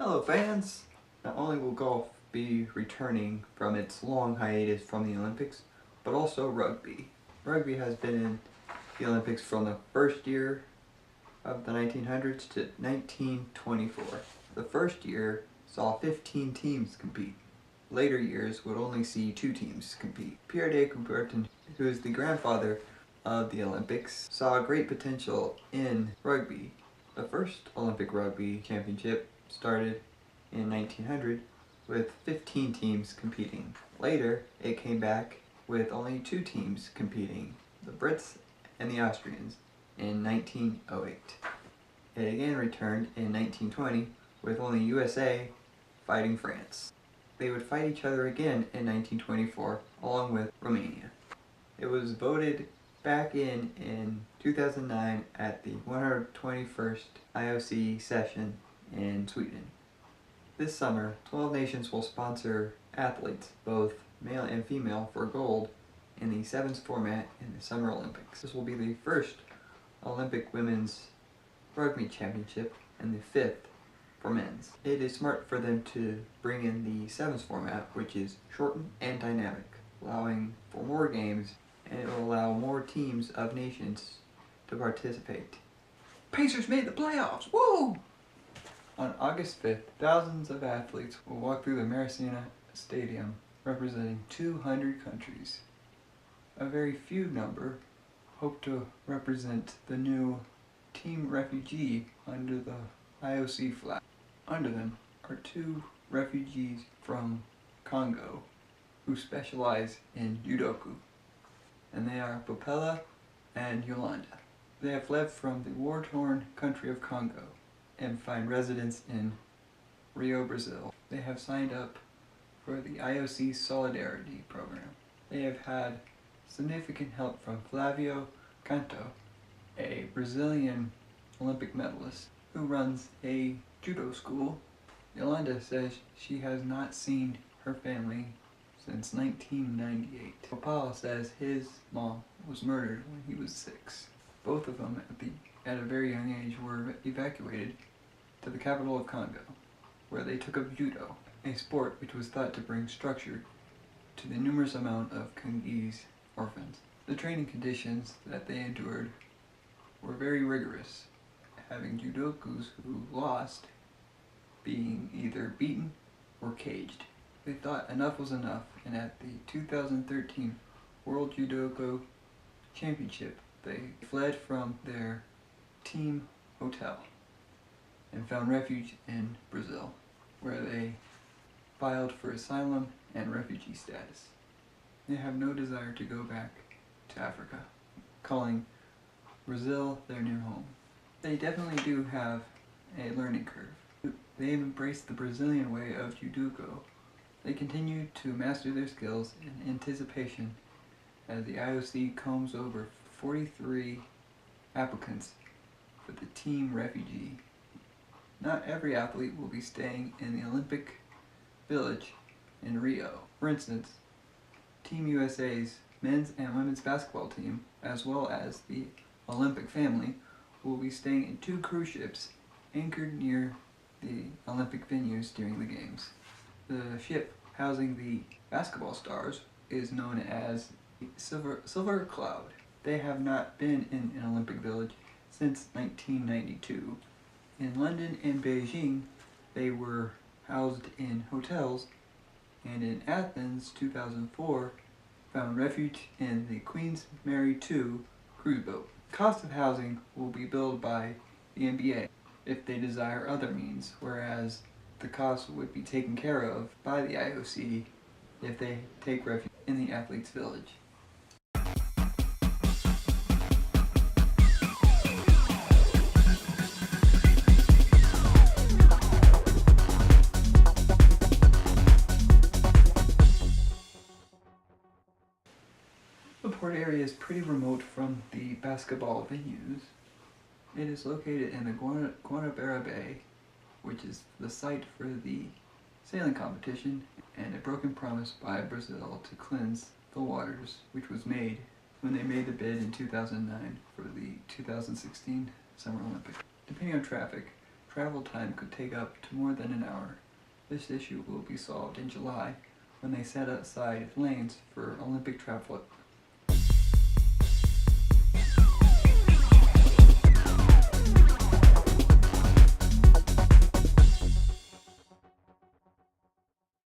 Hello fans! Not only will golf be returning from its long hiatus from the Olympics, but also rugby. Rugby has been in the Olympics from the first year of the 1900s to 1924. The first year saw 15 teams compete. Later years would only see 2 teams compete. Pierre de Coubertin, who is the grandfather of the Olympics, saw great potential in rugby. The first Olympic Rugby Championship started in 1900 with 15 teams competing. Later, it came back with only 2 teams competing, the Brits and the Austrians, in 1908. It again returned in 1920 with only USA fighting France. They would fight each other again in 1924 along with Romania. It was voted back in 2009 at the 121st IOC session in Sweden. This summer, 12 nations will sponsor athletes, both male and female, for gold in the sevens format in the Summer Olympics. This will be the first Olympic Women's Rugby Championship and the 5th for men's. It is smart for them to bring in the sevens format, which is shortened and dynamic, allowing for more games, and it will allow more teams of nations to participate. Pacers made the playoffs! Woo! On August 5th, thousands of athletes will walk through the Maracena Stadium representing 200 countries. A very few number hope to represent the new Team Refugee under the IOC flag. Under them are 2 refugees from Congo who specialize in judoku, and they are Popela and Yolanda. They have fled from the war-torn country of Congo and find residence in Rio, Brazil. They have signed up for the IOC Solidarity Program. They have had significant help from Flavio Canto, a Brazilian Olympic medalist who runs a judo school. Yolanda says she has not seen her family since 1998. Popala says his mom was murdered when he was 6. Both of them at a very young age were evacuated to the capital of Congo, where they took up judo, a sport which was thought to bring structure to the numerous amount of Congolese orphans. The training conditions that they endured were very rigorous, having judokas who lost being either beaten or caged. They thought enough was enough, and at the 2013 World Judoka Championship, they fled from their team hotel and found refuge in Brazil, where they filed for asylum and refugee status. They have no desire to go back to Africa, calling Brazil their new home. They definitely do have a learning curve. They have embraced the Brazilian way of judoka. They continue to master their skills in anticipation as the IOC combs over 43 applicants for the Team Refugee. Not every athlete will be staying in the Olympic Village in Rio. For instance, Team USA's men's and women's basketball team, as well as the Olympic family, will be staying in 2 cruise ships anchored near the Olympic venues during the games. The ship housing the basketball stars is known as Silver Cloud. They have not been in an Olympic Village since 1992. In London and Beijing, they were housed in hotels, and in Athens, 2004, found refuge in the Queen's Mary II cruise boat. Cost of housing will be billed by the NBA if they desire other means, whereas the cost would be taken care of by the IOC if they take refuge in the athletes' village. The port area is pretty remote from the basketball venues. It is located in the Guanabara Bay, which is the site for the sailing competition and a broken promise by Brazil to cleanse the waters, which was made when they made the bid in 2009 for the 2016 Summer Olympics. Depending on traffic, travel time could take up to more than an hour. This issue will be solved in July when they set aside lanes for Olympic